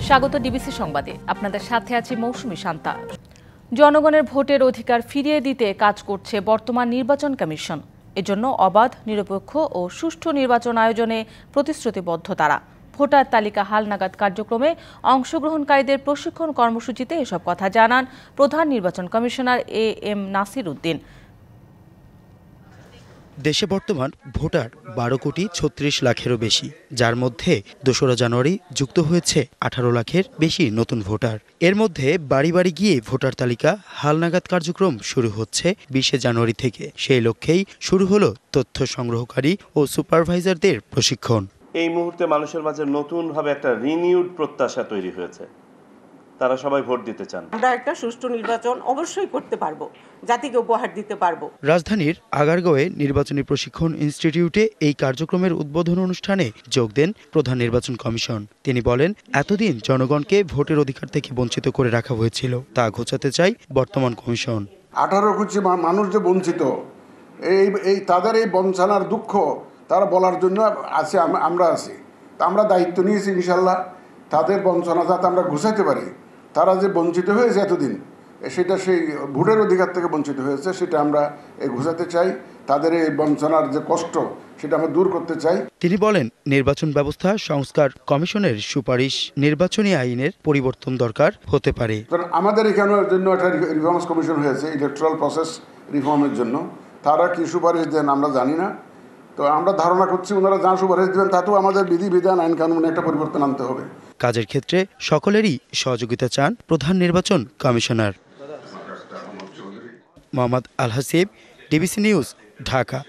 স্বাগত ডিবিসি সংবাদে। আপনাদের সাথে আছি মৌসুমী শান্তা। জনগণের ভোটের অধিকার ফিরিয়ে দিতে কাজ করছে বর্তমান নির্বাচন কমিশন। এজন্য অবাধ, নিরপেক্ষ ও সুষ্ঠু নির্বাচন আয়োজনে প্রতিশ্রুতিবদ্ধ তারা। ভোটার তালিকা হালনাগাদ কার্যক্রমে অংশগ্রহণকারীদের প্রশিক্ষণ কর্মসূচিতে এসব কথা জানান প্রধান নির্বাচন কমিশনার AM নাসির উদ্দিন। দেশে বর্তমান ভোটার 12,36,00,000-এরও বেশি, যার মধ্যে 2রা জানুয়ারি যুক্ত হয়েছে 18 লাখের বেশি নতুন ভোটার। এর মধ্যে বাড়ি বাড়ি গিয়ে ভোটার তালিকা হালনাগাদ কার্যক্রম শুরু হচ্ছে 20 জানুয়ারি থেকে। সেই লক্ষ্যেই শুরু হলো তথ্য সংগ্রহকারী ও সুপারভাইজারদের প্রশিক্ষণ। এই মুহূর্তে মানুষের মাঝে নতুনভাবে একটা রিনিউড প্রত্যাশা তৈরি হয়েছে। তারা সবাই ভোট দিতে চান। আমরা একটা সুষ্ঠু নির্বাচন অবশ্যই করতে পারবো, জাতিকে উপহার দিতে পারবো। রাজধানীর আগারগাঁওয়ে নির্বাচনী প্রশিক্ষণ ইনস্টিটিউটে এই কার্যক্রমের উদ্বোধন অনুষ্ঠানে যোগ দেন প্রধান নির্বাচন কমিশন। তিনি বলেন, এতদিন জনগণকে ভোটের অধিকার থেকে বঞ্চিত করে রাখা হয়েছিল, তা ঘোচাতে চাই বর্তমান কমিশন। 18 কোটি মানুষ যে বঞ্চিত, এই তাদের এই বঞ্চনার দুঃখ তারা বলার জন্য আছে, আমরা আছি। আমরা দায়িত্ব নিয়েছি ইনশাল্লাহ তাদের বঞ্চনা যাতে আমরা ঘুষাইতে পারি। তারা যে বঞ্চিত হয়েছে এতদিন, সেটা সেই ভোটের অধিকার থেকে বঞ্চিত হয়েছে, সেটা আমরা ঘুষাতে চাই। তাদের এই বঞ্চনার যে কষ্ট, সেটা আমরা দূর করতে চাই। তিনি বলেন, নির্বাচন ব্যবস্থা সংস্কার কমিশনের সুপারিশ নির্বাচনী আইনের পরিবর্তন দরকার হতে পারে। আমাদের এখানের জন্য একটা রিফর্মস কমিশন হয়েছে ইলেকট্রাল প্রসেস রিফর্মের জন্য। তারা কি সুপারিশ দেন আমরা জানি না, তো আমরা ধারণা করছি ওনারা যা সুপারিশ দেবেন তাতেও আমাদের বিধিবিধান আইন কানুনে একটা পরিবর্তন আনতে হবে। কাজের ক্ষেত্রে সকলেরই সহযোগিতা চান প্রধান নির্বাচন কমিশনার। মোহাম্মদ আল হাসিব, ডিবিসি নিউজ, ঢাকা।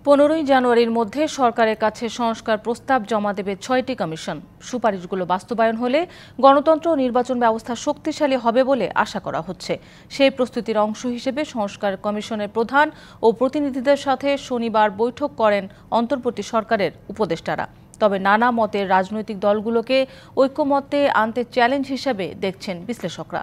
15 জানুয়ারির মধ্যে সরকারের কাছে সংস্কার প্রস্তাব জমা দেবে 6টি কমিশন। সুপারিশগুলো বাস্তবায়ন হলে গণতন্ত্র ও নির্বাচন ব্যবস্থা শক্তিশালী হবে বলে আশা করা হচ্ছে। সেই প্রস্তুতির অংশ হিসেবে সংস্কার কমিশনের প্রধান ও প্রতিনিধিদের সাথে শনিবার বৈঠক করেন অন্তর্বর্তী সরকারের উপদেষ্টারা। তবে নানা মতের রাজনৈতিক দলগুলোকে ঐক্যমত্যে আনতে চ্যালেঞ্জ হিসেবে দেখছেন বিশ্লেষকরা।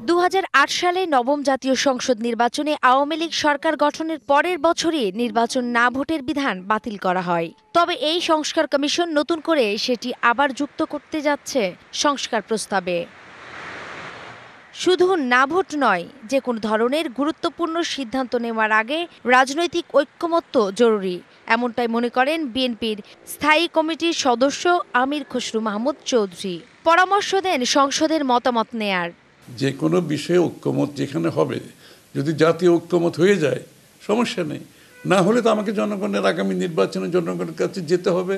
2008 সালে নবম জাতীয় সংসদ নির্বাচনে আওয়ামী লীগ সরকার গঠনের পরের বছরই নির্বাচন না ভোটের বিধান বাতিল করা হয়। তবে এই সংস্কার কমিশন নতুন করে সেটি আবার যুক্ত করতে যাচ্ছে সংস্কার প্রস্তাবে। শুধু না ভোট নয়, যে কোনো ধরনের গুরুত্বপূর্ণ সিদ্ধান্ত নেওয়ার আগে রাজনৈতিক ঐক্যমত্য জরুরি, এমনটাই মনে করেন বিএনপির স্থায়ী কমিটির সদস্য আমির খসরু মাহমুদ চৌধুরী। পরামর্শ দেন সংসদের মতামত নেয়ার। যে কোনো বিষয়ে ঐক্যমত যেখানে হবে, যদি জাতীয় ঐক্যমত হয়ে যায় সমস্যা নেই, না হলে তো আমাকে জনগণের আগামী নির্বাচনে জনগণের কাছে যেতে হবে,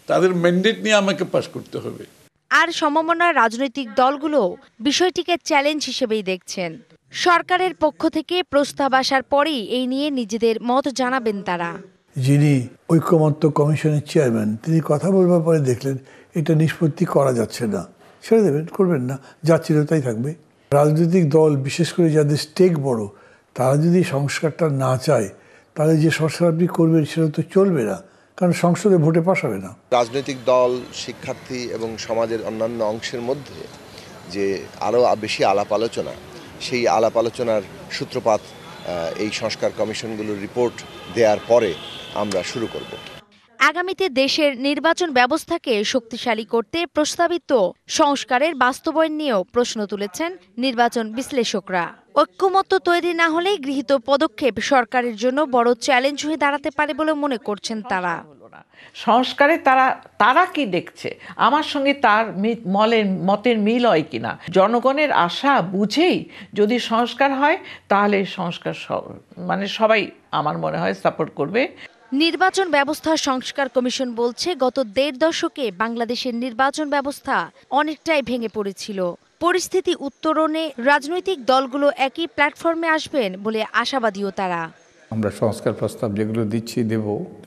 তাদের ম্যান্ডেট নিয়ে আমাকে পাশ করতে হবে। আর সমমনার রাজনৈতিক দলগুলো বিষয়টিকে চ্যালেঞ্জ হিসেবেই দেখছেন। সরকারের পক্ষ থেকে প্রস্তাব আসার পরেই এই নিয়ে নিজেদের মত জানাবেন তারা। যিনি ঐক্যমত্য কমিশনের চেয়ারম্যান, তিনি কথা বলবার পরে দেখলেন এটা নিষ্পত্তি করা যাচ্ছে না, ছেড়ে দেবেন, করবেন না, যা ছিল তাই থাকবে। রাজনৈতিক দল, বিশেষ করে যাদের স্টেক বড়, তারা যদি সংস্কারটা না চায়, তাহলে যে সংস্কার আপনি করবেন সেটা তো চলবে না, কারণ সংসদে ভোটে পাস হবে না। রাজনৈতিক দল, শিক্ষার্থী এবং সমাজের অন্যান্য অংশের মধ্যে যে আরও বেশি আলাপ আলোচনা, সেই আলাপ আলোচনার সূত্রপাত এই সংস্কার কমিশনগুলোর রিপোর্ট দেওয়ার পরে আমরা শুরু করব। আগামীতে দেশের নির্বাচন ব্যবস্থাকে শক্তিশালী করতে প্রস্তাবিত সংস্কারের বাস্তবায়ন নিয়েও প্রশ্ন তুলেছেন নির্বাচন বিশ্লেষকরা। ঐক্যমত্য তৈরি না হলে গৃহীত পদক্ষেপ সরকারের জন্য বড় চ্যালেঞ্জ হয়ে দাঁড়াতে পারে বলে মনে করছেন তারা। সংস্কারে তারা কি দেখছে, আমার সঙ্গে তার মতের মিল হয় কিনা, জনগণের আশা বুঝেই যদি সংস্কার হয় তাহলে সংস্কার সবাই আমার মনে হয় সাপোর্ট করবে। নির্বাচন ব্যবস্থা সংস্কার কমিশন বলছে, গত 1.5 দশকে বাংলাদেশের নির্বাচন ব্যবস্থা অনেকটাই ভেঙে পড়েছিল। পরিস্থিতি উত্তরণে রাজনৈতিক দলগুলো একই প্ল্যাটফর্মে আসবেন বলে আশাবাদীও তারা। আমরা সংস্কার প্রস্তাব যেগুলো দেব,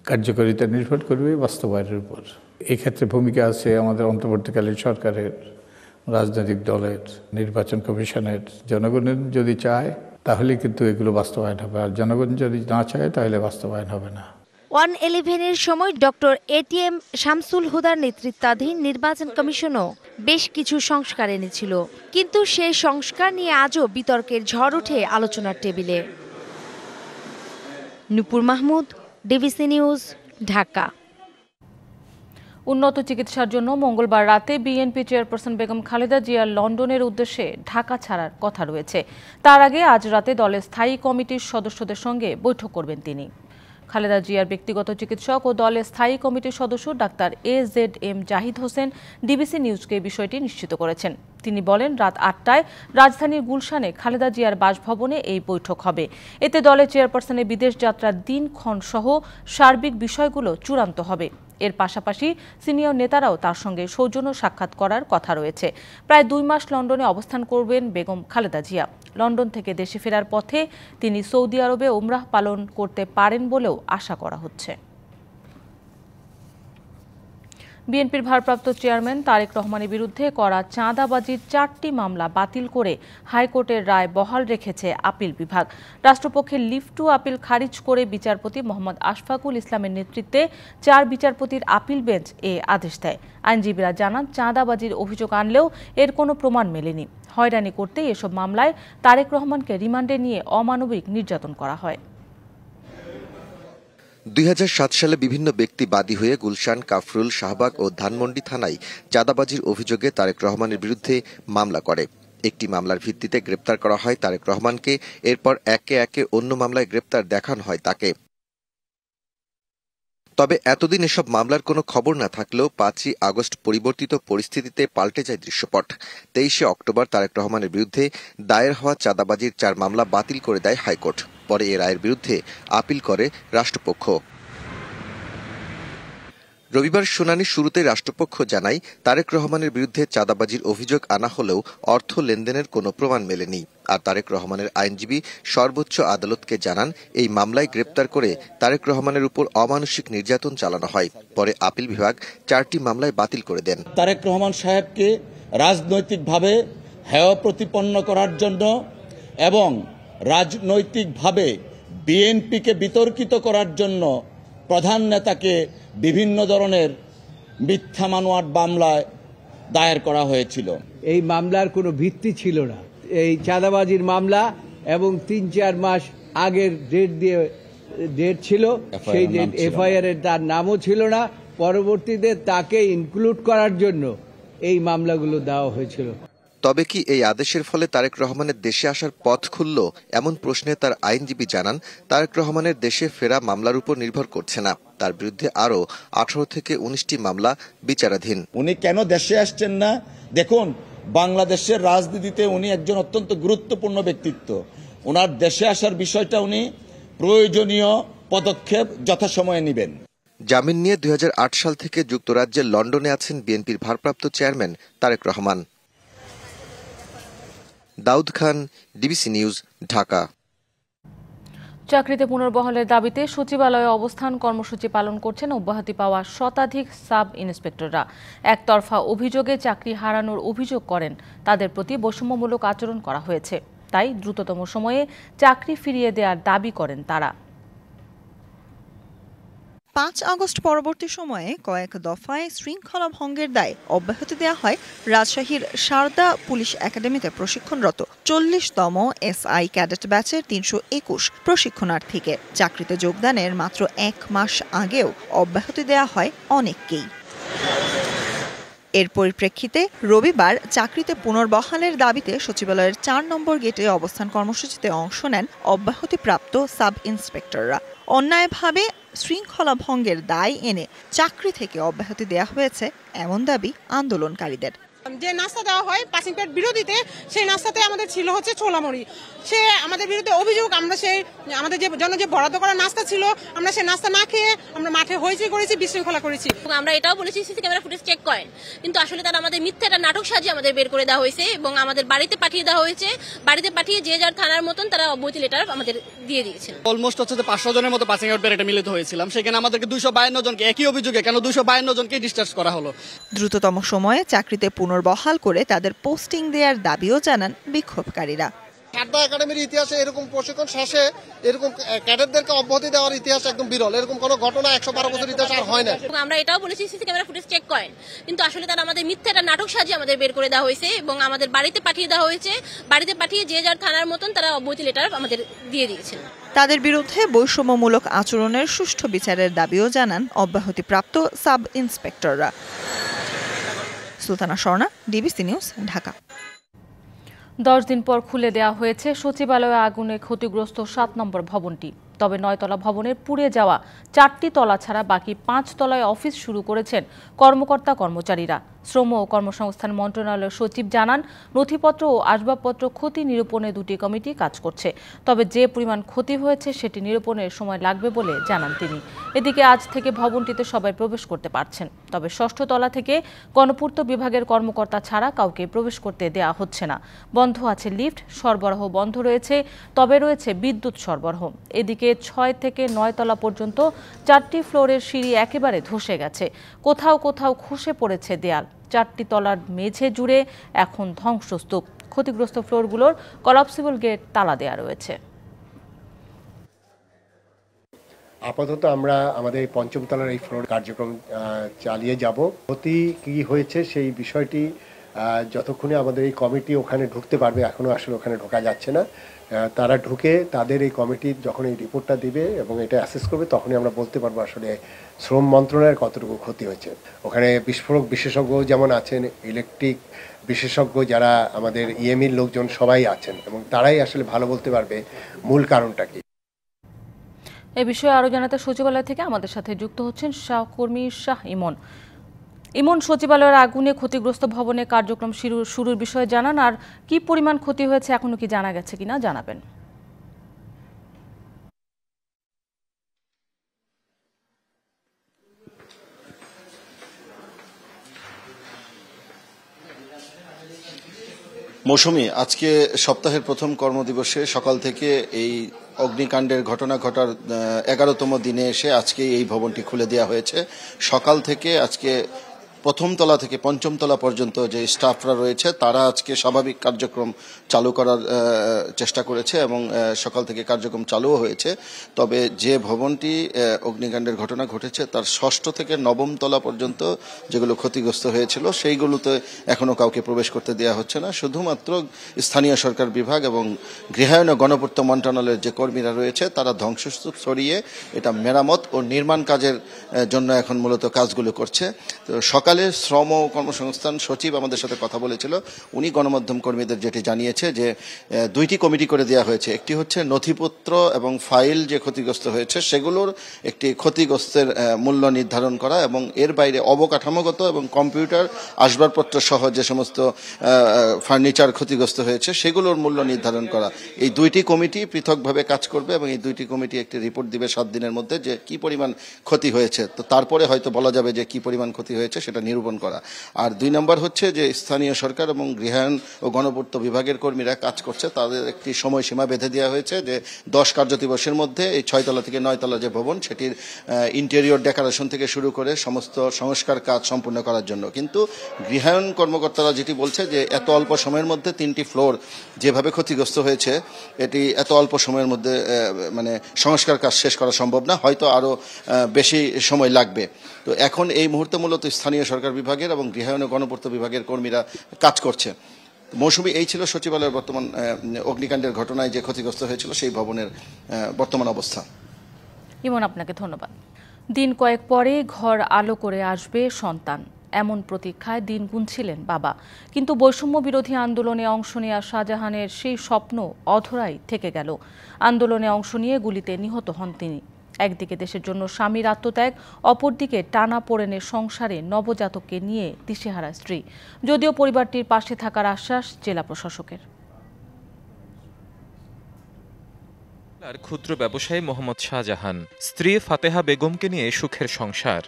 কার্যকারিতা নির্ভর করবে বাস্তবায়নের উপর। এক্ষেত্রে ভূমিকা আছে আমাদের অন্তর্বর্তীকালীন সরকারের, রাজনৈতিক দলের, নির্বাচন কমিশনের। জনগণের যদি চায় তাহলে কিন্তু এগুলো বাস্তবায়ন হবে, আর জনগণ যদি না চায় তাহলে বাস্তবায়ন হবে না। 111-এর সময় ডক্টর ATM শামসুল হুদার নেতৃত্বাধীন নির্বাচন কমিশনও বেশ কিছু সংস্কার এনেছিল, কিন্তু সেই সংস্কার নিয়ে আজও বিতর্কের ঝড় ওঠে আলোচনার টেবিলে। নূপুর মাহমুদ, ডিবিসি নিউজ, ঢাকা। উন্নত চিকিৎসার জন্য মঙ্গলবার রাতে বিএনপি চেয়ারপারসন বেগম খালেদা জিয়ার লন্ডনের উদ্দেশ্যে ঢাকা ছাড়ার কথা রয়েছে। তার আগে আজ রাতে দলের স্থায়ী কমিটির সদস্যদের সঙ্গে বৈঠক করবেন তিনি। খালেদা জিয়ার ব্যক্তিগত চিকিৎসক ও দলের স্থায়ী কমিটির সদস্য doctor AZM Zahid Hossain DBC নিউজকে বিষয়টি নিশ্চিত করেছেন। তিনি বলেন, রাত ৮টায় রাজধানীর গুলশানে খালেদা জিয়ার বাসভবনে এই বৈঠক হবে। এতে দলের চেয়ারপারসনের বিদেশ যাত্রার দিনক্ষণ সহ সার্বিক বিষয়গুলো চূড়ান্ত হবে। এর পাশাপাশি সিনিয়র নেতারাও তার সঙ্গে সৌজন্য সাক্ষাৎ করার কথা রয়েছে। প্রায় 2 মাস লন্ডনে অবস্থান করবেন বেগম খালেদা জিয়া। লন্ডন থেকে দেশে ফেরার পথে তিনি সৌদি আরবে উমরাহ পালন করতে পারেন বলেও আশা করা হচ্ছে। বিএনপির ভারপ্রাপ্ত চেয়ারম্যান তারেক রহমানের বিরুদ্ধে করা চাঁদাবাজির 4টি মামলা বাতিল করে হাইকোর্টের রায় বহাল রেখেছে আপিল বিভাগ। রাষ্ট্রপক্ষের লিভ টু আপিল খারিজ করে বিচারপতি মোহাম্মদ আশফাকুল ইসলামের নেতৃত্বে 4 বিচারপতির আপিল বেঞ্চ এ আদেশ দেয়। আইনজীবীরা জানান, চাঁদাবাজির অভিযোগ আনলেও এর কোনো প্রমাণ মেলেনি। হয়রানি করতে এসব মামলায় তারেক রহমানকে রিমান্ডে নিয়ে অমানবিক নির্যাতন করা হয়। 2007 সালে বিভিন্ন ব্যক্তি বাদী হয়ে গুলশান, কাফরুল, শাহবাগ ও ধানমন্ডি থানায় চাঁদাবাজির অভিযোগে তারেক রহমানের বিরুদ্ধে মামলা করে। একটি মামলার ভিত্তিতে গ্রেপ্তার করা হয় তারেক রহমানকে। এরপর একে একে অন্য মামলায় গ্রেপ্তার দেখানো হয় তাকে। তবে এতদিন এসব মামলার কোনো খবর না থাকলেও 5ই আগস্ট পরিবর্তিত পরিস্থিতিতে পাল্টে যায় দৃশ্যপট। 23শে অক্টোবর তারেক রহমানের বিরুদ্ধে দায়ের হওয়া চাঁদাবাজির 4 মামলা বাতিল করে দেয় হাইকোর্ট। পরে এ রায়ের বিরুদ্ধে আপিল করে রাষ্ট্রপক্ষ। রবিবার শুনানি শুরুতে রাষ্ট্রপক্ষ জানায়, তারেক রহমানের বিরুদ্ধে চাঁদাবাজির অভিযোগ আনা হলেও অর্থ লেনদেনের কোনো প্রমাণ মেলেনি। আর তারেক রহমানের আইনজীবী সর্বোচ্চ আদালতকে জানান, এই মামলায় গ্রেপ্তার করে তারেক রহমানের উপর অমানসিক নির্যাতন চালানো হয়। পরে আপিল বিভাগ 4টি মামলায় বাতিল করে দেন। তারেক রহমান সাহেবকে রাজনৈতিকভাবে হেয় প্রতিপন্ন করার জন্য এবং রাজনৈতিকভাবে বিএনপিকে বিতর্কিত করার জন্য প্রধান নেতাকে বিভিন্ন ধরনের মিথ্যা মামলার মামলায় দায়ের করা হয়েছিল। এই মামলার কোনো ভিত্তি ছিল না। এই চাঁদাবাজির মামলা এবং 3-4 মাস আগের ডেট ছিল, সেই ডেট এফআইআর এর তার নামও ছিল না। পরবর্তীতে তাকে ইনক্লুড করার জন্য এই মামলাগুলো দেওয়া হয়েছিল। তবে কি এই আদেশের ফলে তারেক রহমানের দেশে আসার পথ খুলল? এমন প্রশ্নে তার আইনজীবী জানান, তারেক রহমানের দেশে ফেরা মামলার উপর নির্ভর করছে না। তার বিরুদ্ধে আরও 18 থেকে 19টি মামলা বিচারাধীন। উনি কেন দেশে আসছেন না? দেখুন, বাংলাদেশের রাজনীতিতে উনি একজন অত্যন্ত গুরুত্বপূর্ণ ব্যক্তিত্ব। ওনার দেশে আসার বিষয়টা উনি প্রয়োজনীয় পদক্ষেপ যথাসময়ে নেবেন। জামিন নিয়ে 2008 সাল থেকে যুক্তরাজ্যের লন্ডনে আছেন বিএনপির ভারপ্রাপ্ত chairman Tarique Rahman. Daud Khan, DBC news, Dhaka. চাকরিতে পুনর্বহালের দাবিতে সচিবালয়ে অবস্থান কর্মসূচি পালন করছেন অব্যাহতি পাওয়া শতাধিক সাব ইন্সপেক্টররা। একতরফা অভিযোগে চাকরি হারানোর অভিযোগ করেন, তাদের প্রতি বৈষম্যমূলক আচরণ করা হয়েছে। তাই দ্রুততম সময়ে চাকরি ফিরিয়ে দেওয়ার দাবি করেন তারা। 5 আগস্ট পরবর্তী সময়ে কয়েক দফায় শৃঙ্খলা ভঙ্গের দায়ে অব্যাহতি দেওয়া হয় রাজশাহীর সারদা পুলিশ একাডেমিতে প্রশিক্ষণরত 40তম SI ক্যাডেট ব্যাচের 321 প্রশিক্ষণার্থীকে। চাকরিতে যোগদানের মাত্র 1 মাস আগেও অব্যাহতি দেওয়া হয় অনেককেই। এর পরিপ্রেক্ষিতে রবিবার চাকরিতে পুনর্বহালের দাবিতে সচিবালয়ের 4 নম্বর গেটে অবস্থান কর্মসূচিতে অংশ নেন অব্যাহতিপ্রাপ্ত সাব ইন্সপেক্টররা। অন্যায়ভাবে শৃঙ্খলা ভঙ্গের দায় এনে চাকরি থেকে অব্যাহতি দেওয়া হয়েছে এমন দাবি আন্দোলনকারীদের। যে নাস্তা দেওয়া হয় পাসিং পেড বিরোধীতে, সেই নাস্তাতে আমাদের ছিল হচ্ছে ছোলামুড়ি। সে আমাদের বিরুদ্ধে অভিযোগ, আমরা সেই আমাদের জন্য যে বরাদ্দ করা নাস্তা ছিল, আমরা সেই নাস্তা না খেয়ে আমরা মাঠে হইচই করেছি, বিশৃঙ্খলা করেছি। আমরা এটাও বলেছি সিসি ক্যামেরা ফুটেজ চেক করেন, কিন্তু আসলে তারা আমাদের মিথ্যা একটা নাটক সাজিয়ে আমাদের বের করে দেওয়া হয়েছে এবং আমাদের বাড়িতে পাঠিয়ে দেওয়া হয়েছে। বাড়িতে পাঠিয়ে যে যার থানার মতন তারা অবৈধ লেটার আমাদের দিয়ে দিয়েছেন। অলমোস্ট হচ্ছে 500 জনের মতো পাসিং আউট পেরেটে মিলিত হয়েছিলাম। সেখানে আমাদেরকে 252 জনকে একই অভিযোগে কেন 252 জনকে ডিসচার্জ করা হলো। দ্রুততম সময়ে চাকরিতে পুনর্বহাল করে তাদের পোস্টিং দেওয়ার দাবিও জানান বিক্ষোভকারীরা। সারদা একাডেমির ইতিহাসে এরকম প্রশিক্ষণ শেষে এরকম ক্যাডেটদেরকে অব্যাহতি দেওয়ার ইতিহাস একদম বিরল। এরকম কোনো ঘটনা 112 বছর ইতিহাস আর হয় না। আমরা এটাও বলেছি সিসি ক্যামেরা ফুটেজ চেক করেন, কিন্তু আসলে তারা আমাদের মিথ্যা একটা নাটক সাজিয়ে আমাদের বের করে দেওয়া হয়েছে এবং আমাদের বাড়িতে পাঠিয়ে দেওয়া হয়েছে। বাড়িতে পাঠিয়ে যে যার থানার মতন তারা অব্যাহতি লেটার আমাদের দিয়ে দিয়েছেন। তাদের বিরুদ্ধে বৈষম্যমূলক আচরণের সুষ্ঠু বিচারের দাবিও জানান অব্যাহতিপ্রাপ্ত সাব ইন্সপেক্টররা। Sultana Swarna, DBC news, Dhaka. 10 দিন পর খুলে দেওয়া হয়েছে সচিবালয়ে আগুনে ক্ষতিগ্রস্ত 7 নম্বর ভবনটি। তবে 9 তলা ভবনের পুড়ে যাওয়া 4টি তলা ছাড়া বাকি 5 তলায় অফিস শুরু করেছেন কর্মকর্তা কর্মচারীরা। শ্রম ও কর্মসংস্থান মন্ত্রণালয়ের সচিব জানান, নথিপত্র ও আসবাবপত্র ক্ষতি নিরূপণে 2টি কমিটি কাজ করছে। তবে যে পরিমাণ ক্ষতি হয়েছে সেটি নিরূপণের সময় লাগবে বলে জানান তিনি। এদিকে আজ থেকে ভবনটিতে সবাই প্রবেশ করতে পারছেন। তবে 6ষ্ঠ তলা থেকে গণপূর্ত বিভাগের কর্মকর্তা ছাড়া কাউকে প্রবেশ করতে দেওয়া হচ্ছে না। বন্ধ আছে লিফট, সরবরাহ বন্ধ রয়েছে, তবে রয়েছে বিদ্যুৎ সরবরাহ। এদিকে 6 থেকে 9 তলা পর্যন্ত 4টি ফ্লোরের সিঁড়ি একেবারে ধসে গেছে। কোথাও কোথাও খসে পড়েছে দেয়াল। 4টি তলার মেঝে জুড়ে এখন ধ্বংসস্তূপ। ক্ষতিগ্রস্ত ফ্লোরগুলোর কলাপসিবল গেট তালা দেয়া রয়েছে। আপাতত আমরা আমাদের এই 5ম তলার এই ফ্লোর কার্যক্রম চালিয়ে যাব। ক্ষতি কি হয়েছে সেই বিষয়টি যতক্ষণে আমাদের এই কমিটি ওখানে ঢুকতে পারবে, এখনো আসলে ওখানে ঢোকা যাচ্ছে না। তারা ঢুকে তাদের এই কমিটি যখন এই রিপোর্টটা দিবে এবং এটা অ্যাসেস করবে, তখনই আমরা বলতে পারবো আসলে শ্রম মন্ত্রণালয়ের কতটুকু ক্ষতি হয়েছে। ওখানে বিস্ফোরক বিশেষজ্ঞ যেমন আছেন, ইলেকট্রিক বিশেষজ্ঞ যারা আমাদের ইএমইর লোকজন সবাই আছেন এবং তারাই আসলে ভালো বলতে পারবে মূল কারণটা কি। এ বিষয়ে আরও জানাতে সচিবালয় থেকে আমাদের সাথে যুক্ত হচ্ছেন সহকর্মী শাহ ইমন। ইমন, সচিবালয়ের আগুনে ক্ষতিগ্রস্ত ভবনে কার্যক্রম শুরুর বিষয়ে জানান, আর কি পরিমাণ ক্ষতি হয়েছে এখনো কি জানা গেছে কিনা জানাবেন। মৌসুমী, আজকে সপ্তাহের প্রথম কর্মদিবসে সকাল থেকে এই অগ্নিকাণ্ডের ঘটনা ঘটার 11তম দিনে এসে আজকে এই ভবনটি খুলে দেওয়া হয়েছে। সকাল থেকে আজকে প্রথম তলা থেকে 5ম তলা পর্যন্ত যে স্টাফরা রয়েছে তারা আজকে স্বাভাবিক কার্যক্রম চালু করার চেষ্টা করেছে এবং সকাল থেকে কার্যক্রম চালুও হয়েছে। তবে যে ভবনটি অগ্নিকাণ্ডের ঘটনা ঘটেছে তার 6ষ্ঠ থেকে 9ম তলা পর্যন্ত যেগুলো ক্ষতিগ্রস্ত হয়েছিল সেইগুলোতে এখনো কাউকে প্রবেশ করতে দেওয়া হচ্ছে না। শুধুমাত্র স্থানীয় সরকার বিভাগ এবং গৃহায়ন ও গণপূর্ত মন্ত্রণালয়ের যে কর্মীরা রয়েছে তারা ধ্বংসস্তূপ সরিয়ে এটা মেরামত ও নির্মাণ কাজের জন্য এখন মূলত কাজগুলো করছে। তো সকালে শ্রম ও কর্মসংস্থান সচিব আমাদের সাথে কথা বলেছিল। উনি গণমাধ্যম কর্মীদের যেটি জানিয়েছে যে 2টি কমিটি করে দেওয়া হয়েছে। একটি হচ্ছে নথিপত্র এবং ফাইল যে ক্ষতিগ্রস্ত হয়েছে সেগুলোর একটি ক্ষতিগ্রস্তের মূল্য নির্ধারণ করা এবং এর বাইরে অবকাঠামোগত এবং কম্পিউটার আসবাবপত্র সহ যে সমস্ত ফার্নিচার ক্ষতিগ্রস্ত হয়েছে সেগুলোর মূল্য নির্ধারণ করা। এই 2টি কমিটি পৃথকভাবে কাজ করবে এবং এই 2টি কমিটি একটি রিপোর্ট দিবে 7 দিনের মধ্যে যে কি পরিমাণ ক্ষতি হয়েছে। তো তারপরে হয়তো বলা যাবে যে কি পরিমাণ ক্ষতি হয়েছে সেটা নিরূপণ করা। আর 2 নম্বর হচ্ছে যে স্থানীয় সরকার এবং গৃহায়ন ও গণপূর্ত বিভাগের কর্মীরা কাজ করছে, তাদের একটি সময়সীমা বেঁধে দেওয়া হয়েছে যে 10 কার্যদিবসের মধ্যে এই 6 তলা থেকে 9 তলা যে ভবন সেটির ইন্টেরিয়র ডেকোরেশন থেকে শুরু করে সমস্ত সংস্কার কাজ সম্পূর্ণ করার জন্য। কিন্তু গৃহায়ন কর্মকর্তারা যেটি বলছে যে এত অল্প সময়ের মধ্যে 3টি ফ্লোর যেভাবে ক্ষতিগ্রস্ত হয়েছে এটি এত অল্প সময়ের মধ্যে মানে সংস্কার কাজ শেষ করা সম্ভব না, হয়তো আরও বেশি সময় লাগবে। তো এখন এই মুহূর্তে মূলত স্থানীয় সরকার বিভাগের এবং গৃহায়ন ও গণপূর্ত বিভাগের কর্মীরা কাজ করছে। মৌসুমী, এই ছিল সচিবালয়ের বর্তমান অগ্নিকাণ্ডের ঘটনায় যে ক্ষতিগ্রস্ত হয়েছিল সেই ভবনের বর্তমান অবস্থা। ইমন, আপনাকে ধন্যবাদ। দিন কয়েক পরে ঘর আলো করে আসবে সন্তান, এমন প্রতীক্ষায় দিন গুনছিলেন বাবা। কিন্তু বৈষম্য বিরোধী আন্দোলনে অংশ নেওয়া শাহজাহানের সেই স্বপ্ন অধরাই থেকে গেল। আন্দোলনে অংশ নিয়ে গুলিতে নিহত হন তিনি। একদিকে দেশের জন্য স্বামীর আত্মত্যাগ, অপরদিকে টানা পোড়েনের সংসারে নবজাতককে নিয়ে দিশেহারা স্ত্রী। যদিও পরিবারটির পাশে থাকার আশ্বাস জেলা প্রশাসকের। ক্ষুদ্র ব্যবসায়ী মোহাম্মদ শাহজাহান, স্ত্রী ফাতেহা বেগমকে নিয়ে সুখের সংসার।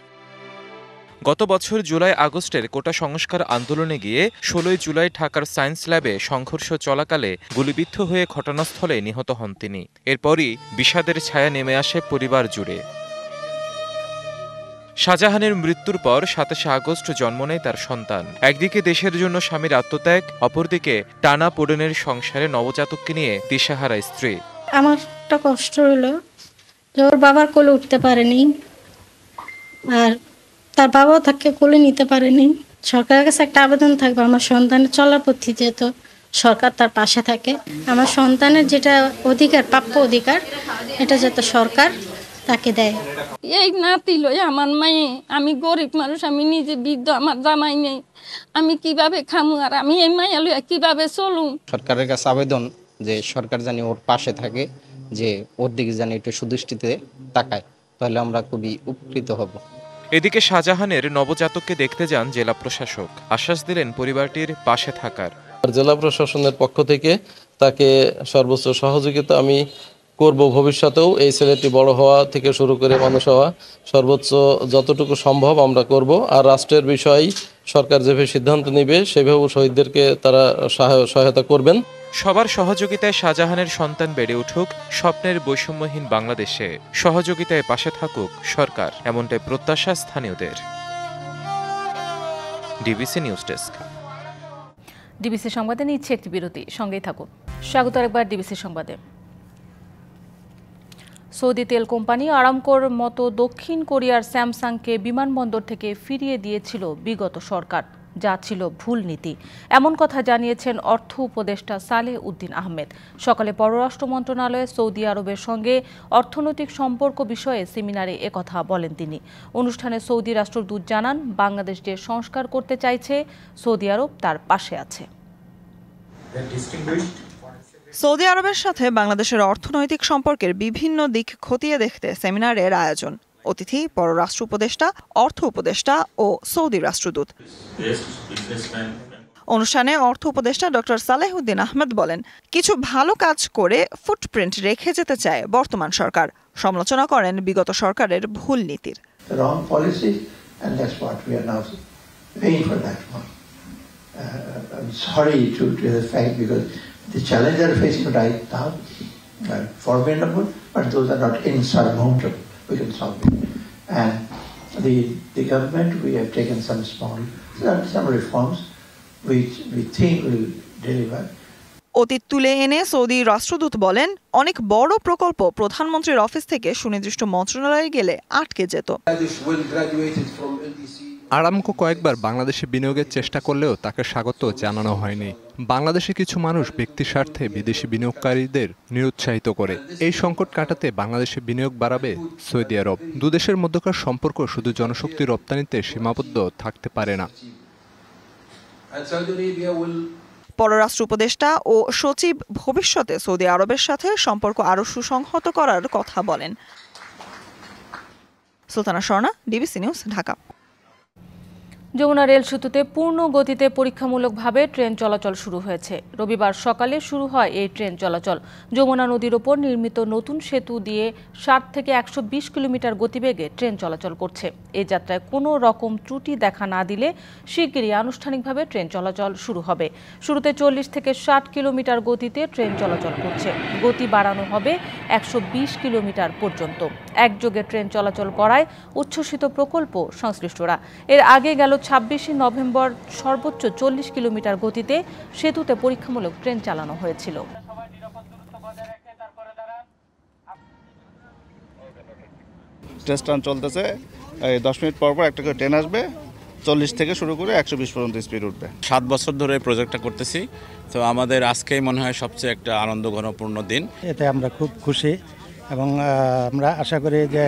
গত বছর জুলাই আগস্টের কোটা সংস্কার আন্দোলনে গিয়ে 16 জুলাই ঢাকার সায়েন্স ল্যাবে সংঘর্ষ চলাকালে গুলিবিদ্ধ হয়ে ঘটনাস্থলে নিহত হন তিনি। এরপরই বিষাদের ছায়া নেমে আসে পরিবার জুড়ে। শাহজাহানের মৃত্যুর পর ২৭ আগস্ট জন্ম নেয় তার সন্তান। একদিকে দেশের জন্য স্বামীর আত্মত্যাগ, অপরদিকে টানা পোড়েনের সংসারে নবজাতককে নিয়ে দিশাহারা স্ত্রী। আমার একটা কষ্ট হলো যে ওর বাবার কোলে উঠতে পারেনি, আর তার বাবাও তাকে কোলে নিতে পারেনি। সরকারের কাছে একটা আবেদন থাকবে আমার সন্তানের চলার পথে যেত সরকার তার পাশে থাকে। আমার সন্তানের যেটা অধিকার, প্রাপ্য অধিকার, এটা যাতে সরকার তাকে দেয়। এই নাতি লই আমার মায়ে, আমি গরিব মানুষ, আমি নিজে বৃদ্ধ, আমার জামাই নেই, আমি কিভাবে খামু আর আমি এই মায়া লইয়া কিভাবে চলুম। সরকারের কাছে আবেদন যে সরকার জানি ওর পাশে থাকে, যে ওর দিকে জানি একটু সুদৃষ্টিতে তাকায়, তাহলে আমরা খুবই উপকৃত হব। এদিকে শাহজাহানের নবজাতককে দেখতে যান জেলা প্রশাসক, আশ্বাস দিলেন পরিবারটির পাশে থাকার। জেলা প্রশাসনের পক্ষ থেকে তাকে সর্বোচ্চ সহযোগিতা আমি করব। ভবিষ্যতেও এই ছেলেটি বড় হওয়া থেকে শুরু করে মানুষ হওয়া সর্বোচ্চ যতটুকু সম্ভব আমরা করব। আর রাষ্ট্রের বিষয় সরকার যেভাবে সিদ্ধান্ত নেবে সেভাবে শহীদদেরকে তারা সহায়তা করবেন। সবার সহযোগিতায় শাহজাহানের সন্তান বেড়ে উঠুক স্বপ্নের বৈষম্যহীন বাংলাদেশে, সহযোগিতায় পাশে থাকুক সরকার, এমনটাই প্রত্যাশা স্থানীয়দের। DBC news desk. ডিবিসি সংবাদে নিচ্ছে একটি বিরতি, সঙ্গেই থাকুন। স্বাগত আরেকবার ডিবিসি সংবাদে। সৌদি তেল কোম্পানি আরামকোর মতো দক্ষিণ কোরিয়ার স্যামসাংকে বিমানবন্দর থেকে ফিরিয়ে দিয়েছিল বিগত সরকার, যা ছিল ভুল নীতি, এমন কথা জানিয়েছেন অর্থ উপদেষ্টা সালেহ উদ্দিন আহমেদ। সকালে পররাষ্ট্র মন্ত্রণালয়ে সৌদি আরবের সঙ্গে অর্থনৈতিক সম্পর্ক বিষয়ে সেমিনারে একথা বলেন তিনি। অনুষ্ঠানে সৌদি রাষ্ট্রদূত জানান, বাংলাদেশ যে সংস্কার করতে চাইছে সৌদি আরব তার পাশে আছে। সৌদি আরবের সাথে বাংলাদেশের অর্থনৈতিক সম্পর্কের বিভিন্ন দিক খতিয়ে দেখতে সেমিনারের আয়োজন। অতিথি পররাষ্ট্র উপদেষ্টা, অর্থ উপদেষ্টা ও সৌদি রাষ্ট্রদূত। অনুষ্ঠানে অর্থ উপদেষ্টা ডক্টর সালেহ উদ্দিন আহমেদ বলেন, কিছু ভালো কাজ করে ফুটপ্রিন্ট রেখে যেতে চায় বর্তমান সরকার। সমালোচনা করেন বিগত সরকারের ভুল নীতির। The challenges are facing right now are formidable, but those are not insurmountable. We can solve it. And the government, we have taken some reforms which we think will deliver. অতীত তুলে এনে সৌদি রাষ্ট্রদূত বলেন, অনেক বড় প্রকল্প প্রধানমন্ত্রীর office থেকে সুনির্দিষ্ট মন্ত্রণালয়ে গেলে আটকে যেত। আরামকো কয়েকবার বাংলাদেশে বিনিয়োগের চেষ্টা করলেও তাকে স্বাগত জানানো হয়নি। বাংলাদেশে কিছু মানুষ ব্যক্তির স্বার্থে বিদেশি বিনিয়োগকারীদের নিরুৎসাহিত করে। এই সংকট কাটাতে বাংলাদেশে বিনিয়োগ বাড়াবে সৌদি আরব। দুদেশের মধ্যকার সম্পর্ক শুধু জনশক্তি রপ্তানিতে সীমাবদ্ধ থাকতে পারে না। পররাষ্ট্র উপদেষ্টা ও সচিব ভবিষ্যতে সৌদি আরবের সাথে সম্পর্ক আরও সুসংহত করার কথা বলেন। Sultana Swarna, DBC news, Dhaka. Jamuna rail সেতুতে পূর্ণ গতিতে পরীক্ষামূলকভাবে ট্রেন চলাচল শুরু হয়েছে। রবিবার সকালে শুরু হয় এই ট্রেন চলাচল। যমুনা নদীর ওপর নির্মিত নতুন সেতু দিয়ে 60 থেকে 120 কিলোমিটার গতিবেগে ট্রেন চলাচল করছে। এই যাত্রায় কোনো রকম ত্রুটি দেখা না দিলে শিগগিরই আনুষ্ঠানিকভাবে ট্রেন চলাচল শুরু হবে। শুরুতে 40 থেকে 60 কিলোমিটার গতিতে ট্রেন চলাচল করছে। গতি বাড়ানো হবে 120 কিলোমিটার পর্যন্ত। একযোগে ট্রেন চলাচল করায় উচ্ছ্বসিত প্রকল্প সংশ্লিষ্টরা। এর আগে গেল 26 নভেম্বর সর্বোচ্চ 40 কিলোমিটার গতিতে সেতুতে পরীক্ষামূলক ট্রেন চালানো হয়েছিল। টেস্ট রান চলতেছে, 10 মিনিট পর পর একটা করে ট্রেন আসবে, 40 থেকে শুরু করে 120 পর্যন্ত স্পিড উঠবে। 7 বছর ধরে প্রজেক্টটা করতেছি, তো আমাদের আজকেই মনে হয় সবচেয়ে একটা আনন্দ ঘনপূর্ণ দিন। এতে আমরা খুব খুশি এবং আমরা আশা করি যে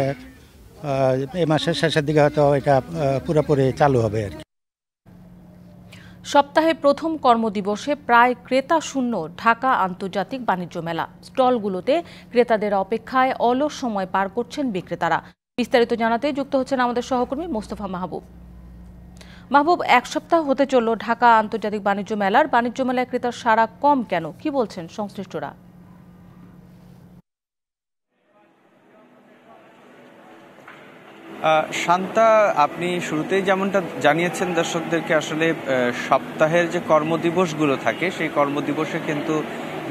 এই মাসের শেষের দিকে হয়তো এটা পুরোপুরি চালু হবে আর কি। সপ্তাহে প্রথম কর্মদিবসে প্রায় ক্রেতা শূন্য ঢাকা আন্তর্জাতিক বাণিজ্য মেলা। স্টলগুলোতে ক্রেতাদের অপেক্ষায় অলস সময় পার করছেন বিক্রেতারা। বিস্তারিত জানাতে যুক্ত হচ্ছেন আমাদের সহকর্মী মোস্তফা মাহবুব। মাহবুব, এক সপ্তাহ হতে চলল ঢাকা আন্তর্জাতিক বাণিজ্য মেলার। বাণিজ্য মেলায় ক্রেতার সাড়া কম কেন, কি বলছেন সংশ্লিষ্টরা? শান্তা, আপনি শুরুতেই যেমনটা জানিয়েছেন দর্শকদেরকে, আসলে সপ্তাহের যে কর্মদিবসগুলো থাকে সেই কর্মদিবসে কিন্তু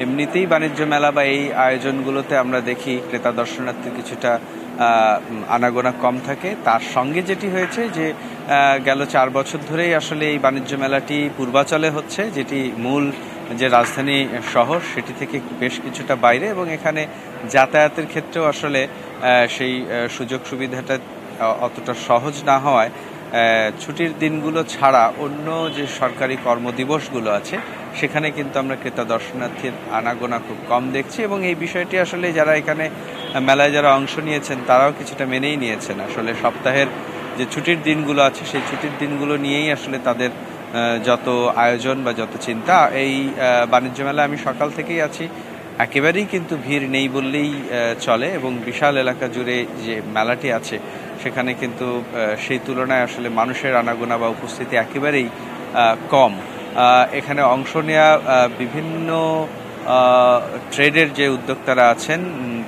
এমনিতেই বাণিজ্য মেলা বা এই আয়োজনগুলোতে আমরা দেখি ক্রেতা দর্শনার্থী কিছুটা আনাগোনা কম থাকে। তার সঙ্গে যেটি হয়েছে যে গেল 4 বছর ধরেই আসলে এই বাণিজ্য মেলাটি পূর্বাচলে হচ্ছে, যেটি মূল যে রাজধানী শহর সেটি থেকে বেশ কিছুটা বাইরে, এবং এখানে যাতায়াতের ক্ষেত্রেও আসলে সেই সুযোগ সুবিধাটা অতটা সহজ না হওয়ায় ছুটির দিনগুলো ছাড়া অন্য যে সরকারি কর্মদিবসগুলো আছে সেখানে কিন্তু আমরা ক্রেতা দর্শনার্থীর আনাগোনা খুব কম দেখছি, এবং এই বিষয়টি আসলে যারা এখানে মেলায় যারা অংশ নিয়েছেন তারাও কিছুটা মেনেই নিয়েছেন। আসলে সপ্তাহের যে ছুটির দিনগুলো আছে সেই ছুটির দিনগুলো নিয়েই আসলে তাদের যত আয়োজন বা যত চিন্তা। এই বাণিজ্য মেলায় আমি সকাল থেকেই আছি, একেবারেই কিন্তু ভিড় নেই বললেই চলে, এবং বিশাল এলাকা জুড়ে যে মেলাটি আছে সেখানে কিন্তু সেই তুলনায় আসলে মানুষের আনাগোনা বা উপস্থিতি একেবারেই কম। এখানে অংশ নেওয়া বিভিন্ন ট্রেডের যে উদ্যোক্তারা আছেন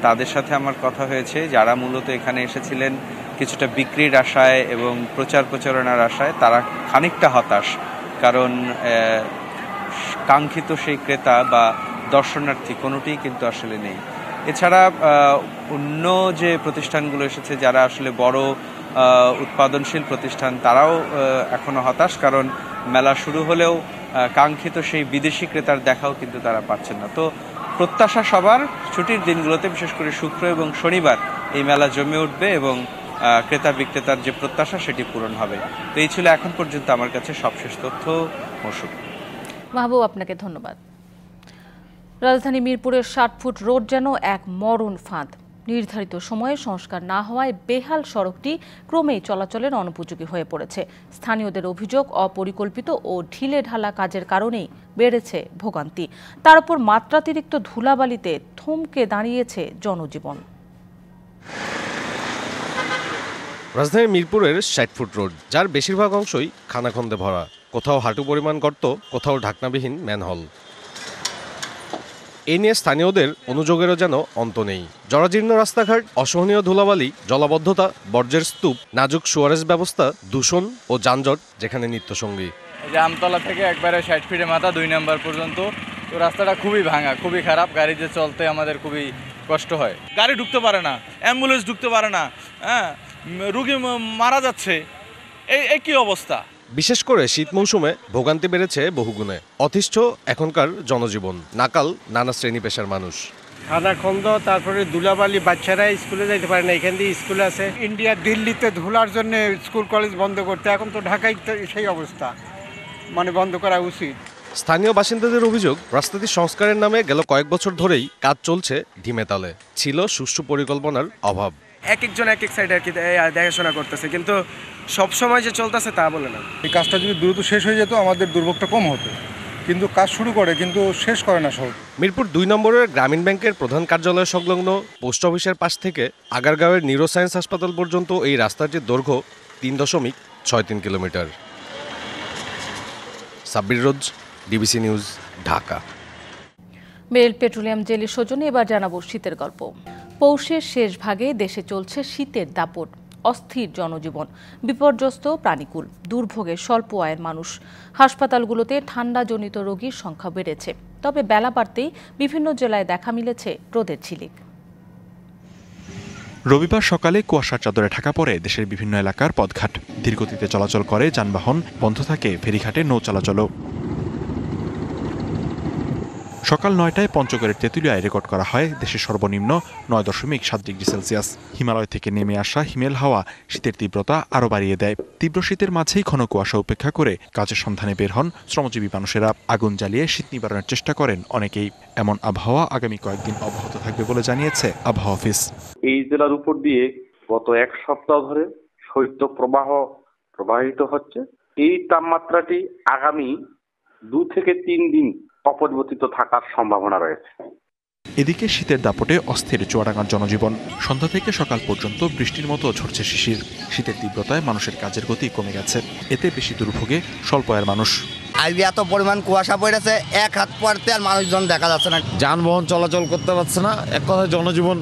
তাদের সাথে আমার কথা হয়েছে, যারা মূলত এখানে এসেছিলেন কিছুটা বিক্রির আশায় এবং প্রচারণার আশায়, তারা খানিকটা হতাশ, কারণ কাঙ্ক্ষিত সেই ক্রেতা বা দর্শনার্থী কোনোটিই কিন্তু আসলে নেই। এছাড়া অন্য যে প্রতিষ্ঠানগুলো এসেছে যারা আসলে বড় উৎপাদনশীল প্রতিষ্ঠান, তারাও এখনো হতাশ, কারণ মেলা শুরু হলেও কাঙ্ক্ষিত সেই বিদেশি ক্রেতার দেখাও কিন্তু তারা পাচ্ছেন না। তো প্রত্যাশা সবার ছুটির দিনগুলোতে, বিশেষ করে শুক্র এবং শনিবার এই মেলা জমে উঠবে এবং ক্রেতা বিক্রেতার যে প্রত্যাশা সেটি পূরণ হবে। তো এই ছিল এখন পর্যন্ত আমার কাছে সবশেষ তথ্য। মৌসুম মাহবুব, আপনাকে ধন্যবাদ। রাজধানী মিরপুরের 60 ফুট রোড যেন এক মরণ ফাঁদ। নির্ধারিত সময়ে সংস্কার না হওয়ায় বেহাল সড়কটি ক্রমেই চলাচলের অনুপযোগী হয়ে পড়েছে। স্থানীয়দের অভিযোগ, অপরিকল্পিত ও ঢিলে ঢালা কাজের কারণেই বেড়েছে ভোগান্তি। তার উপর মাত্রাতিরিক্ত ধুলাবালিতে থমকে দাঁড়িয়েছে জনজীবন। রাজধানীর মিরপুরের 60 ফুট রোড, যার বেশিরভাগ অংশই খানাখন্দে ভরা, কোথাও হাঁটু পরিমাণ গর্ত, কোথাও ঢাকনাবিহীন ম্যানহোল। এ নিয়ে স্থানীয়দের অনুযোগেরও যেন অন্ত নেই। জরাজীর্ণ রাস্তাঘাট, অসহনীয় ধুলাবালি, জলাবদ্ধতা, বর্জ্যের স্তূপ, নাজুক সুয়ারেজ ব্যবস্থা, দূষণ ও যানজট যেখানে নিত্যসঙ্গী। আমতলা থেকে একবারে 60 ফিটে মাথা 2 নম্বর পর্যন্ত, তো রাস্তাটা খুবই ভাঙা, খুবই খারাপ। গাড়িতে চলতে আমাদের খুবই কষ্ট হয়। গাড়ি ঢুকতে পারে না, অ্যাম্বুলেন্স ঢুকতে পারে না, হ্যাঁ, রুগী মারা যাচ্ছে। এই কি অবস্থা? বিশেষ করে শীত মৌসুমে ভোগান্তি বেড়েছে বহুগুণে। অতিষ্ঠ এখনকার জনজীবন, নাকাল নানা শ্রেণী পেশার মানুষ। খানাখন্দ, তারপরে ধুলাবালি, বাচ্চারা স্কুলে যাইতে পারে না, এখান দিয়ে স্কুল আছে। ইন্ডিয়া দিল্লিতে ধুলার জন্য স্কুল কলেজ বন্ধ করতে, এখন তো ঢাকায় সেই অবস্থা, মানে বন্ধ করা উচিত। স্থানীয় বাসিন্দাদের অভিযোগ, রাস্তাটি সংস্কারের নামে গেল কয়েক বছর ধরেই কাজ চলছে ধিমে তালে। ছিল সুষ্ঠু পরিকল্পনার অভাব। এক একজন এক এক সাইডে আর কি দেখাশোনা করতেছে, কিন্তু সব সময় যে চলতেছে তা বলে না। এই কাজটা যদি দ্রুত শেষ হয়ে যেত আমাদের দুর্ভোগটা কম হতো, কিন্তু কাজ শুরু করে কিন্তু শেষ করে না সব। মিরপুর 2 নম্বরের গ্রামীণ ব্যাংকের প্রধান কার্যালয় সংলগ্ন পোস্ট অফিসের পাশ থেকে আগারগাঁওয়ের নিউরোসায়েন্স হাসপাতাল পর্যন্ত এই রাস্তাটির দৈর্ঘ্য 3.63 kilometre. Sabbir Roj, DBC news, Dhaka. Meril petroleum jelly সৌজন্যে এবার জানাবো শীতের গল্প। পৌষের শেষ ভাগে দেশে চলছে শীতের দাপট। অস্থির জনজীবন, বিপর্যস্ত প্রাণীকুল, দুর্ভোগে স্বল্প আয়ের মানুষ। হাসপাতালগুলোতে ঠান্ডাজনিত রোগীর সংখ্যা বেড়েছে। তবে বেলা বাড়তেই বিভিন্ন জেলায় দেখা মিলেছে রোদের ঝিলিক। রবিবার সকালে কুয়াশার চাদরে ঢাকা পড়ে দেশের বিভিন্ন এলাকার পথঘাট। ধীরগতিতে চলাচল করে যানবাহন, বন্ধ থাকে ফেরিঘাটে নৌ চলাচলও। সকাল 9টায় পঞ্চগড়ের তেঁতুলিয়ায় রেকর্ড করা হয় দেশের সর্বনিম্ন 9.7 ডিগ্রি সেলসিয়াস। হিমালয় থেকে নেমে আসা হিমেল হাওয়া শীতের তীব্রতা আরও বাড়িয়ে দেয়। তীব্র শীতের মাঝেই ঘন কুয়াশা উপেক্ষা করে কাজের সন্ধানে বের হন শ্রমজীবী মানুষেরা। আগুন জ্বালিয়ে শীত নিবারণের চেষ্টা করেন অনেকেই। এমন আবহাওয়া আগামী কয়েকদিন অব্যাহত থাকবে বলে জানিয়েছে আবহাওয়া অফিস। এই জেলার উপর দিয়ে গত এক সপ্তাহ ধরে শৈত্য প্রবাহ প্রবাহিত হচ্ছে। এই তাপমাত্রাটি আগামী 2 থেকে 3 দিন অপরিবর্তিত থাকার সম্ভাবনা রয়েছে। এদিকে শীতের দাপটে অস্থির চুয়াডাঙ্গার জনজীবন। সন্ধ্যা থেকে সকাল পর্যন্ত বৃষ্টির মতো ঝরছে শিশির। শীতের তীব্রতায় মানুষের কাজের গতি কমে গেছে। এতে বেশি দুর্ভোগে স্বল্প আয়ের মানুষ। আজকে এত পরিমাণ কুয়াশা পড়েছে, এক হাত পড়তে আর মানুষজন দেখা যাচ্ছে না। যানবাহন চলাচল করতে পারছে না। এক কথায় জনজীবন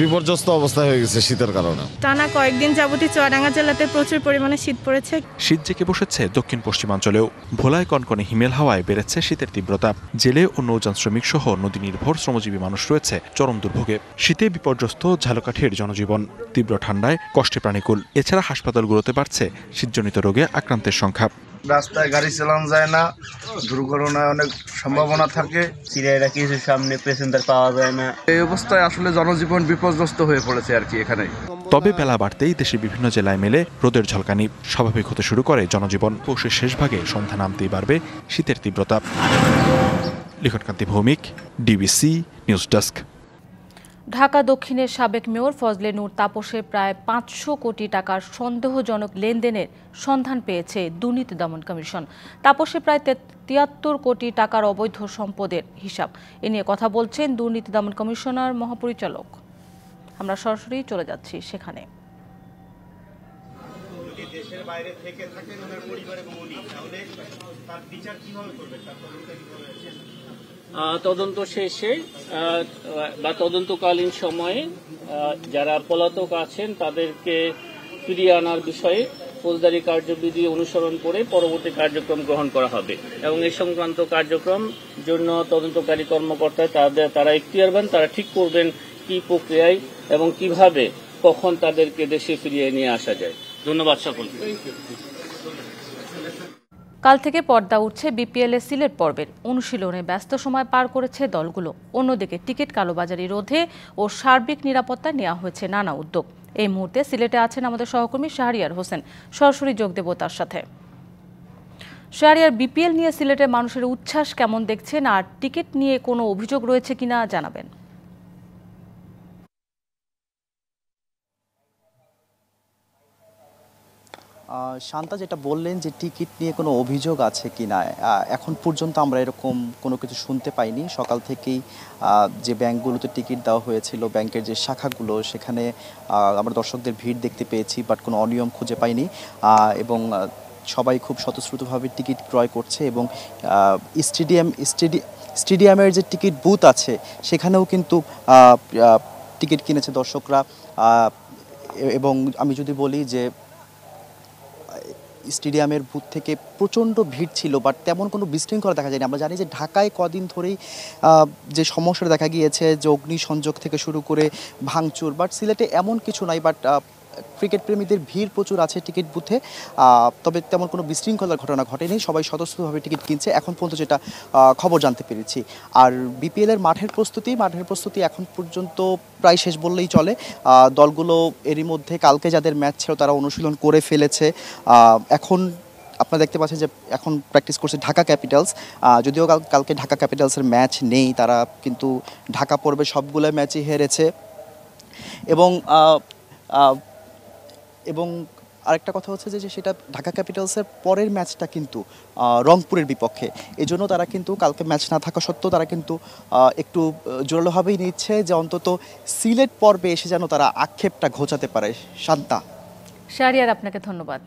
বিপর্যস্ত অবস্থা হয়ে গেছে শীতের কারণে। টানা কয়েকদিন যাবতীয় চুয়াডাঙ্গা জেলাতে প্রচুর পরিমাণে শীত পড়েছে। শীত জেঁকে বসেছে দক্ষিণ পশ্চিমাঞ্চলেও। ভোলায় কনকনে হিমেল হাওয়ায় বেড়েছে শীতের তীব্রতা। জেলে ও নৌযান শ্রমিক সহ নদী নির্ভর শ্রমজীবী মানুষ রয়েছে চরম দুর্ভোগে। শীতে বিপর্যস্ত ঝালকাঠির জনজীবন। তীব্র ঠান্ডায় কষ্টে প্রাণীকুল। এছাড়া হাসপাতালগুলোতে বাড়ছে শীতজনিত রোগে আক্রান্তের সংখ্যা। রাস্তায় গাড়ি চালানো যায় না, দুর্ঘটনায় অনেক সম্ভাবনা থাকে। সিরিয়ারা কিছু সামনে প্যাসেঞ্জার পাওয়া যায় না। এই অবস্থায় আসলে জনজীবন বিপর্যস্ত হয়ে পড়েছে আর কি এখানে। তবে বেলা বাড়তেই দেশের বিভিন্ন জেলায় মেলে রোদের ঝলকানি। স্বাভাবিক হতে শুরু করে জনজীবন। পৌষের শেষ ভাগে সন্ধ্যা নামতেই বাড়বে শীতের তীব্রতা। Likhankanti Bhowmik, DBC news desk. Dhaka দক্ষিণের সাবেক মেয়র ফজলে নূর তাপসে প্রায় 500 কোটি টাকার সন্দেহজনক লেনদেনের সন্ধান পেয়েছে দুর্নীতি দমন কমিশন। তাপসে প্রায় 73 কোটি টাকার অবৈধ সম্পদের হিসাব। এ নিয়ে কথা বলছেন দুর্নীতি দমন কমিশনার মহাপরিচালক। আমরা সরাসরি চলে যাচ্ছি সেখানে। দেশের বাইরে থেকে থাকেন ওনার পরিবার এবং উনি, তাহলে তার বিচার কিভাবে করবেন, তার তদন্ত কিভাবে? তদন্ত শেষে বা তদন্তকালীন সময়ে যারা পলাতক আছেন তাদেরকে ফিরিয়ে আনার বিষয়ে ফৌজদারি কার্যবিধি অনুসরণ করে পরবর্তী কার্যক্রম গ্রহণ করা হবে এবং এই সংক্রান্ত কার্যক্রম জন্য তদন্তকারী কর্মকর্তা তারা এখতিয়ারবান, তারা ঠিক করবেন কি প্রক্রিয়ায় এবং কিভাবে কখন তাদেরকে দেশে ফিরিয়ে নিয়ে আসা যায়। ধন্যবাদ সকলকে। কাল থেকে পর্দা উঠছে বিপিএল এর সিলেট পর্বের। অনুশীলনে ব্যস্ত সময় পার করেছে দলগুলো। অন্যদিকে টিকিট কালোবাজারি রোধে ও সার্বিক নিরাপত্তায় নেওয়া হয়েছে নানা উদ্যোগ। এই মুহূর্তে সিলেটে আছেন আমাদের সহকর্মী শাহরিয়ার হোসেন। সরাসরি যোগ দেব তার সাথে। শাহরিয়ার, বিপিএল নিয়ে সিলেটের মানুষের উচ্ছ্বাস কেমন দেখছেন, আর টিকিট নিয়ে কোনো অভিযোগ রয়েছে কিনা জানাবেন। শান্তা যেটা বললেন যে টিকিট নিয়ে কোনো অভিযোগ আছে কি না, এখন পর্যন্ত আমরা এরকম কোনো কিছু শুনতে পাইনি। সকাল থেকেই যে ব্যাংকগুলোতে টিকিট দেওয়া হয়েছিল, ব্যাংকের যে শাখাগুলো, সেখানে আমরা দর্শকদের ভিড় দেখতে পেয়েছি, বাট কোনো অনিয়ম খুঁজে পাইনি এবং সবাই খুব স্বতঃস্ফূর্তভাবে টিকিট ক্রয় করছে এবং স্টেডিয়ামের যে টিকিট বুথ আছে সেখানেও কিন্তু টিকিট কিনেছে দর্শকরা। এবং আমি যদি বলি যে স্টেডিয়ামের বুথ থেকে প্রচণ্ড ভিড় ছিল, বাট তেমন কোনো বিশৃঙ্খলা দেখা যায়নি। আমরা জানি যে ঢাকায় কদিন ধরেই যে সমস্যা দেখা গিয়েছে, যে অগ্নিসংযোগ থেকে শুরু করে ভাঙচুর, বাট সিলেটে এমন কিছু নাই। বাট ক্রিকেট প্রেমীদের ভিড় প্রচুর আছে টিকিট বুথে, তবে তেমন কোনো বিশৃঙ্খলার ঘটনা ঘটেনি। সবাই স্বতঃস্ফূর্তভাবে টিকিট কিনছে এখন পর্যন্ত, যেটা খবর জানতে পেরেছি। আর বিপিএলের মাঠের প্রস্তুতি এখন পর্যন্ত প্রায় শেষ বললেই চলে। দলগুলো এরই মধ্যে কালকে যাদের ম্যাচ ছিল তারা অনুশীলন করে ফেলেছে। এখন আপনারা দেখতে পাচ্ছেন যে এখন প্র্যাকটিস করছে ঢাকা ক্যাপিটালস। যদিও কালকে ঢাকা ক্যাপিটালসের ম্যাচ নেই, তারা কিন্তু ঢাকা পর্বে সবগুলো ম্যাচই হেরেছে। এবং আরেকটা কথা হচ্ছে যে সেটা ঢাকা ক্যাপিটালসের পরের ম্যাচটা কিন্তু রংপুরের বিপক্ষে। এজন্য তারা কিন্তু কালকে ম্যাচ না থাকা সত্ত্বেও তারা কিন্তু একটু জোরালোভাবেই নিচ্ছে যে অন্তত সিলেট পর্বে এসে যেন তারা আক্ষেপটা ঘোচাতে পারে। শান্তা। শাহরিয়ার, আপনাকে ধন্যবাদ।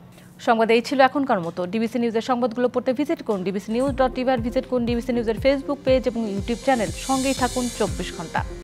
সংবাদ এই ছিল এখনকার মতো। ডিবিসি নিউজের সংবাদগুলো পড়তে ভিজিট করুন dbcnews.tv, ভিজিট করুন ডিবিসি নিউজের ফেসবুক পেজ এবং ইউটিউব চ্যানেল। সঙ্গেই থাকুন 24 ঘন্টা।